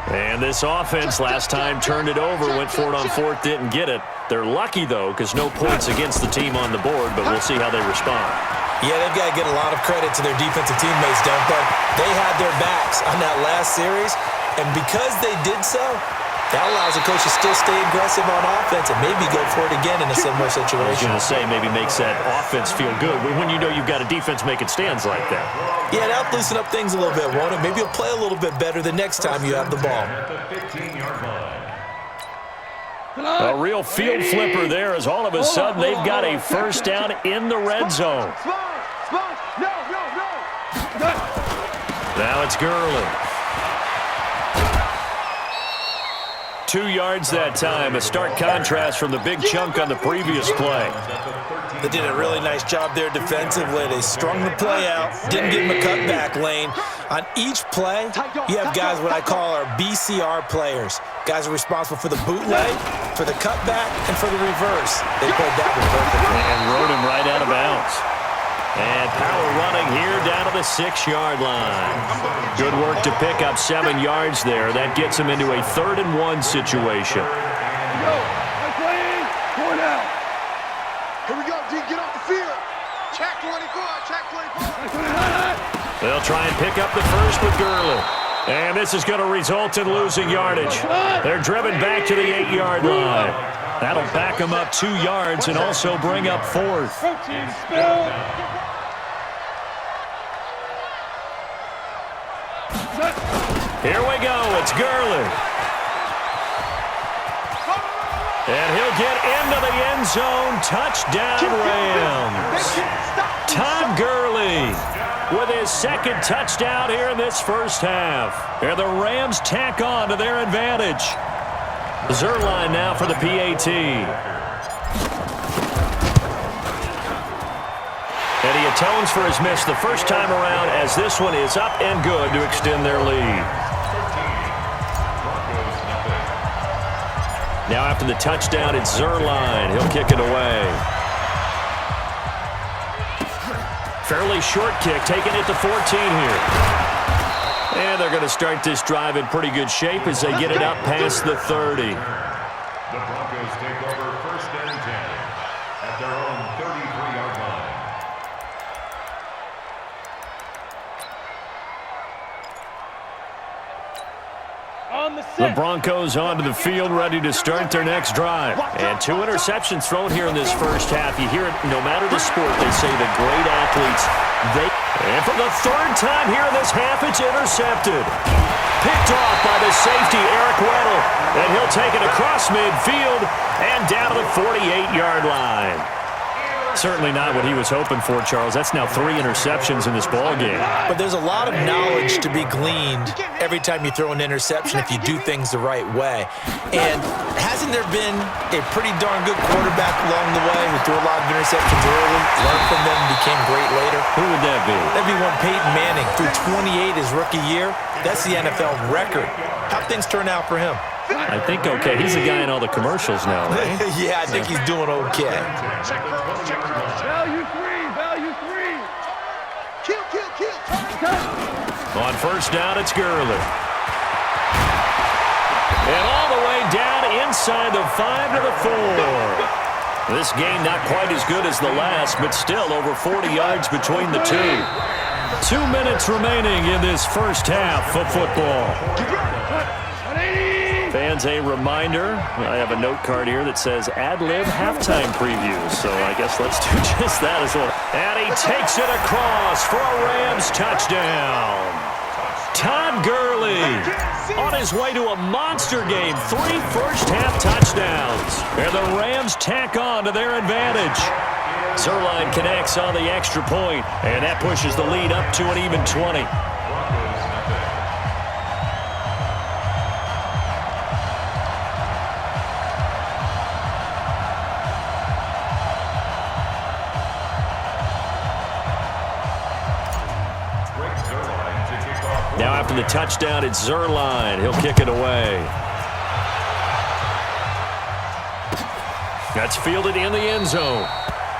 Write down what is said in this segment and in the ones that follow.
And this offense last time turned it over, went for it on fourth, didn't get it. They're lucky, though, because no points against the team on the board, but we'll see how they respond. Yeah, they've got to get a lot of credit to their defensive teammates, don't they? They had their backs on that last series, and because they did so, that allows the coach to still stay aggressive on offense and maybe go for it again in a similar situation. I was going to say, maybe makes that offense feel good when you know you've got a defense making stands like that. Yeah, that'll loosen up things a little bit, won't it? Maybe you'll play a little bit better the next time you have the ball. A real field flipper there as all of a sudden they've got a first down in the red zone. Now it's Gurley. 2 yards that time, a stark contrast from the big chunk on the previous play. They did a really nice job there defensively. They strung the play out, didn't give him a cutback lane. On each play, you have guys what I call our BCR players. Guys are responsible for the bootleg, for the cutback, and for the reverse. They played that one perfectly. And rode him right out of bounds. And power running here down to the 6-yard line. Good work to pick up 7 yards there. That gets him into a 3rd and 1 situation. Here we go, D. Get off the field. Check 24. Check 24. They'll try and pick up the first with Gurley. And this is going to result in losing yardage. They're driven back to the 8-yard line. That'll back them up 2 yards and also bring up 4th. Here we go. It's Gurley. And he'll get into the end zone. Touchdown, Rams. Todd Gurley with his 2nd touchdown here in this first half. And the Rams tack on to their advantage. Zerline now for the PAT. And he atones for his miss the first time around as this one is up and good to extend their lead. Now after the touchdown, it's Zerline. He'll kick it away. Fairly short kick, taking it to 14 here. And they're going to start this drive in pretty good shape as they get it up past the 30. The Broncos take over 1st and 10 at their own 33-yard line. The Broncos onto the field, ready to start their next drive. And 2 interceptions thrown here in this first half. You hear it no matter the sport, they say the great athletes, and for the 3rd time here in this half, it's intercepted. Picked off by the safety, Eric Weddle. And he'll take it across midfield and down to the 48-yard line. Certainly not what he was hoping for, Charles. That's now 3 interceptions in this ballgame. But there's a lot of knowledge to be gleaned every time you throw an interception if you do things the right way. And hasn't there been a pretty darn good quarterback along the way who threw a lot of interceptions early, learned from them, and became great later? Who would that be? That'd be one Peyton Manning. Threw 28 his rookie year. That's the NFL record. How'd things turn out for him? I think okay. He's the guy in all the commercials now, right? Yeah, I think he's doing okay. Value 3. Value 3. Kill. On first down, it's Gurley. And all the way down inside the 5 to the 4. This game not quite as good as the last, but still over 40 yards between the two. 2 minutes remaining in this first half of football. Fans, a reminder, I have a note card here that says ad-lib halftime previews, so I guess let's do just that as well. And he takes it across for a Rams touchdown. Todd Gurley on his way to a monster game, 3 first-half touchdowns. And the Rams tack on to their advantage. Zerline connects on the extra point, and that pushes the lead up to an even 20. Now after the touchdown, it's Zerline. He'll kick it away. That's fielded in the end zone.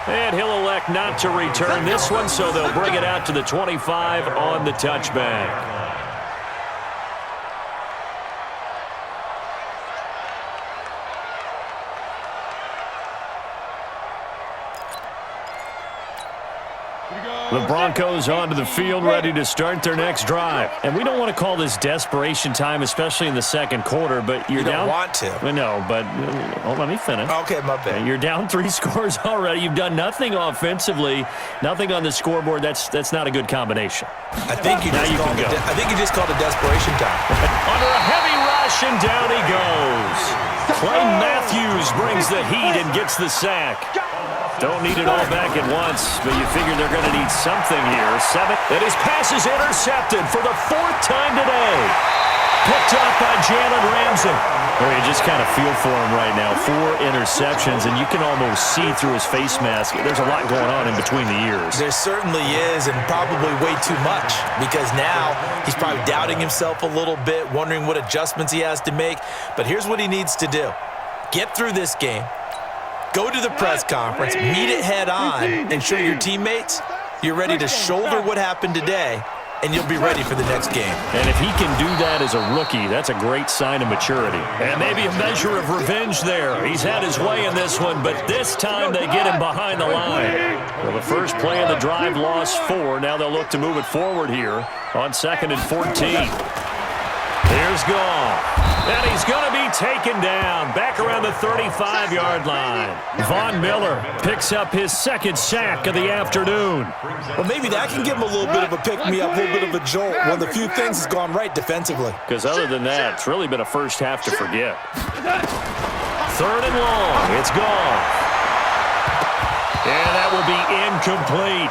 And he'll elect not to return this one, so they'll bring it out to the 25 on the touchback. The Broncos onto the field, ready to start their next drive. And we don't want to call this desperation time, especially in the second quarter, but you're down. You don't want to. No, but let me finish. Okay, my bad. You're down 3 scores already. You've done nothing offensively, nothing on the scoreboard. That's not a good combination. I think you just called it desperation time. Under a heavy rush, and down he goes. Clay Matthews brings the heat and gets the sack. Don't need it all back at once, but you figure they're going to need something here. 7. And his pass is intercepted for the 4th time today. Picked up by Jalen Ramsey. Well, you just kind of feel for him right now. 4 interceptions, and you can almost see through his face mask. There's a lot going on in between the ears. There certainly is, and probably way too much, because now he's probably doubting himself a little bit, wondering what adjustments he has to make. But here's what he needs to do. Get through this game. Go to the press conference, meet it head on, and show your teammates you're ready to shoulder what happened today, and you'll be ready for the next game. And if he can do that as a rookie, that's a great sign of maturity. And maybe a measure of revenge there. He's had his way in this one, but this time they get him behind the line. Well, the first play of the drive lost 4. Now they'll look to move it forward here on 2nd and 14. Here's Goff. And he's going to be taken down back around the 35-yard line. Von Miller picks up his 2nd sack of the afternoon. Well, maybe that can give him a little bit of a pick-me-up, a little bit of a jolt. One of the few things has gone right defensively. Because other than that, it's really been a first half to forget. 3rd and long. It's gone. And that will be incomplete.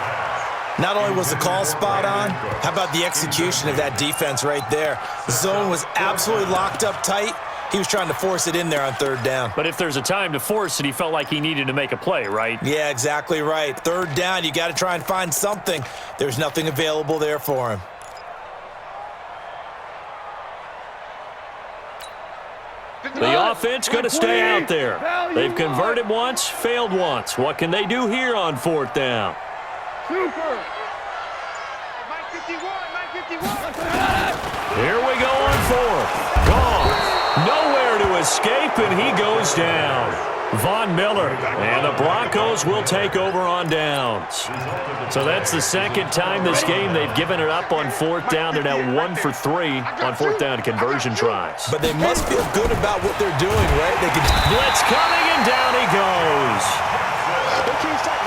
Not only was the call spot on, how about the execution of that defense right there? The zone was absolutely locked up tight. He was trying to force it in there on 3rd down. But if there's a time to force it, he felt like he needed to make a play, right? Yeah, exactly right. 3rd down, you got to try and find something. There's nothing available there for him. The offense going to stay out there. They've converted once, failed once. What can they do here on 4th down? Super. Here we go on 4th. Gone. Nowhere to escape, and he goes down. Von Miller, and the Broncos will take over on downs. So that's the 2nd time this game they've given it up on 4th down. They're now 1 for 3 on 4th down conversion tries. But they must feel good about what they're doing, right? They can blitz coming, and down he goes.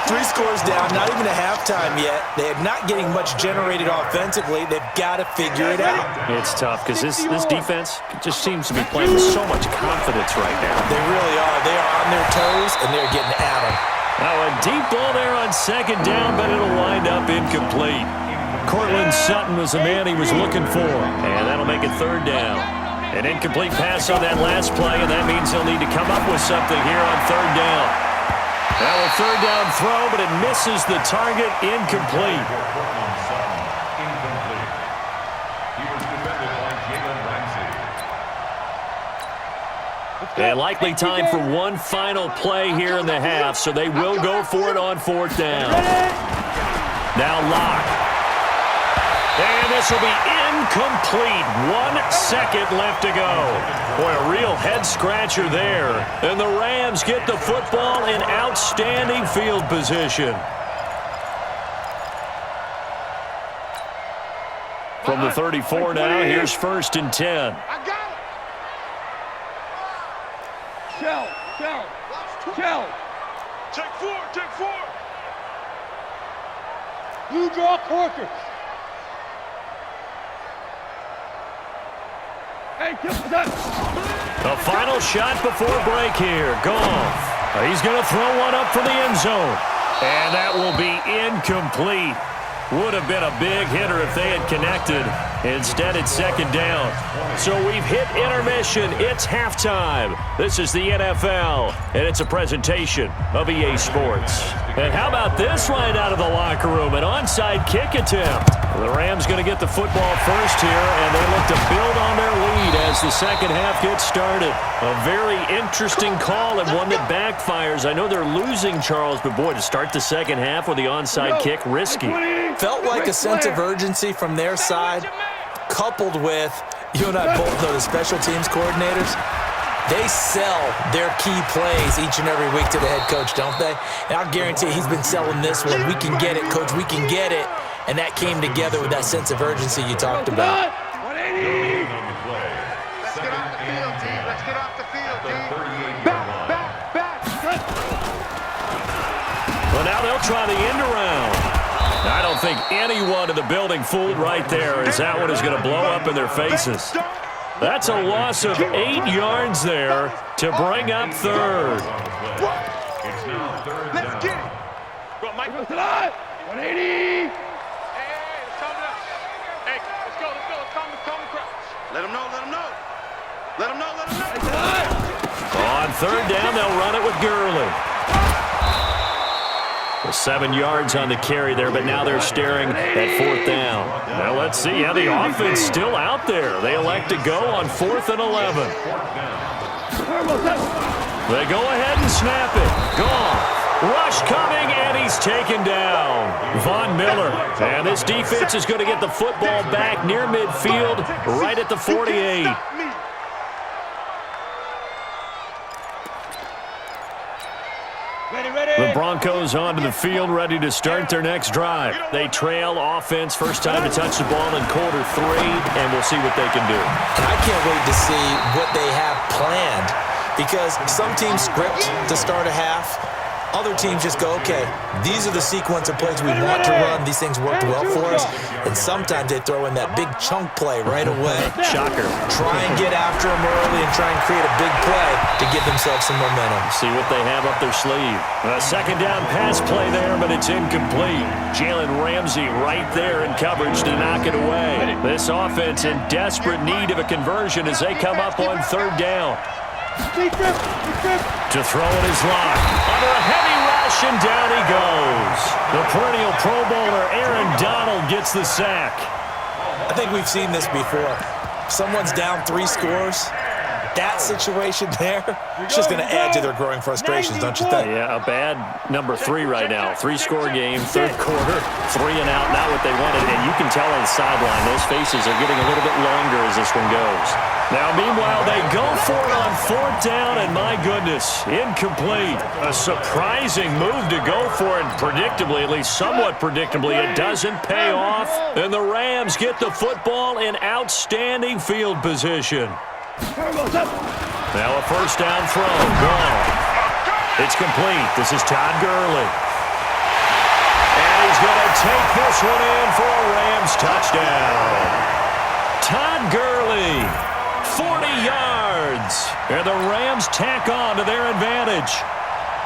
3 scores down, not even a halftime yet. They are not getting much generated offensively. They've got to figure it out. It's tough because this defense just seems to be playing with so much confidence right now. They really are. They are on their toes, and they're getting at them. Now a deep ball there on 2nd down, but it'll wind up incomplete. Cortland Sutton was the man he was looking for, and that'll make it 3rd down. An incomplete pass on that last play, and that means they'll need to come up with something here on 3rd down. Now a 3rd down throw, but it misses the target, incomplete. And likely time for one final play here in the half, so they will go for it on 4th down. Now Locke. And this will be incomplete. 1 second left to go. Boy, a real head-scratcher there. And the Rams get the football in outstanding field position. From the 34 now, here's 1st and 10. I got it. Shell. Take 4. Blue draw quarter. The final shot before break here. Goff. He's going to throw one up for the end zone. And that will be incomplete. Would have been a big hitter if they had connected. Instead, it's 2nd down. So we've hit intermission. It's halftime. This is the NFL, and it's a presentation of EA Sports. And how about this right out of the locker room? An onside kick attempt. The Rams going to get the football first here, and they look to build on their lead as the 2nd half gets started. A very interesting call and one that backfires. I know they're losing, Charles, but boy, to start the 2nd half with the onside kick, risky. Felt like a sense of urgency from their side, coupled with, you and I both know the special teams coordinators, They sell their key plays each and every week to the head coach, don't they? And I'll guarantee he's been selling this one. We can get it, coach, we can get it. And that came together with that sense of urgency you talked about. Let's get off the field, team. Let's get off the field, team. Back. Well, now they'll try the end around. I don't think anyone in the building fooled right there, as that one is going to blow up in their faces. That's a loss of 8 yards there to bring up third. It's now third Let's down. get it. Go, Mike. 180. Hey, let's calm down. Hey, let's go. Let's calm the crowd. Let him know. On third down, they'll run it with Gurley. 7 yards on the carry there, but now they're staring at fourth down. Now let's see how the offense still out there. They elect to go on 4th and 11. They go ahead and snap it. Gone. Rush coming, and he's taken down. Von Miller. And this defense is going to get the football back near midfield, right at the 48. The Broncos onto the field, ready to start their next drive. They trail offense, first time to touch the ball in quarter 3, and we'll see what they can do. I can't wait to see what they have planned, because some teams script to start a half. Other teams just go, okay, these are the sequence of plays we want to run. These things worked well for us. And sometimes they throw in that big chunk play right away. Shocker. Try and get after them early and try and create a big play to give themselves some momentum. See what they have up their sleeve. A second down pass play there, but it's incomplete. Jalen Ramsey right there in coverage to knock it away. This offense in desperate need of a conversion as they come up on third down. To throw it is Locke. Under a heavy rush, and down he goes. The perennial Pro Bowler Aaron Donald gets the sack. I think we've seen this before. Someone's down 3 scores. That situation there, it's just going to add to their growing frustrations, don't you think? Yeah, a bad number 3 right now. 3-score game, third quarter, 3 and out, not what they wanted. And you can tell on the sideline, those faces are getting a little bit longer as this one goes. Now, meanwhile, they go for it on fourth down, and my goodness, incomplete. A surprising move to go for it, predictably, at least somewhat predictably. It doesn't pay off, and the Rams get the football in outstanding field position. Now a first down throw. Gone. It's complete. This is Todd Gurley. And he's going to take this one in for a Rams touchdown. Todd Gurley, 40 yards. And the Rams tack on to their advantage.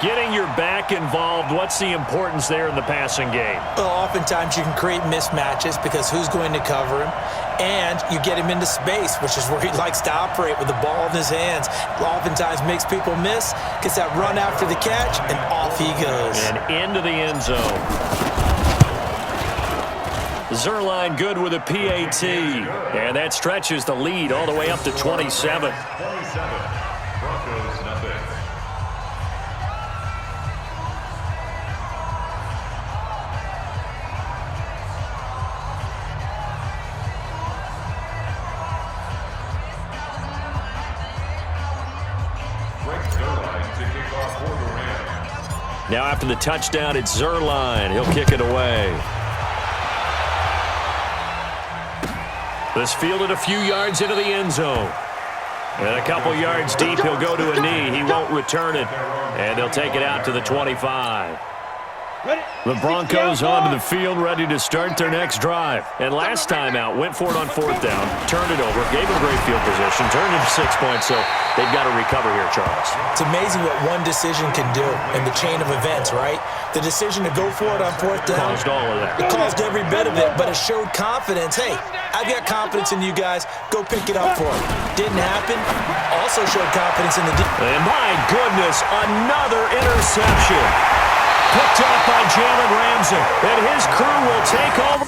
Getting your back involved, what's the importance there in the passing game? Well, oftentimes you can create mismatches because who's going to cover him? And you get him into space, which is where he likes to operate with the ball in his hands. Oftentimes makes people miss, gets that run after the catch, and off he goes. And into the end zone. Zerline good with a PAT. And that stretches the lead all the way up to 27. 27. Broncos nothing. Now after the touchdown, it's Zerline. He'll kick it away. This fielded a few yards into the end zone. And a couple yards deep, he'll go to a knee. He won't return it. And they'll take it out to the 25. The Broncos onto the field, ready to start their next drive. And last time out, went for it on fourth down, turned it over, gave him great field position, turned it to 6 points, so they've got to recover here, Charles. It's amazing what one decision can do in the chain of events, right? The decision to go for it on fourth down. Caused all of that. It caused every bit of it, but it showed confidence. Hey, I've got confidence in you guys. Go pick it up for it. Didn't happen. Also showed confidence in the defense. And my goodness, another interception. Picked up by Jalen Ramsey. And his crew will take over.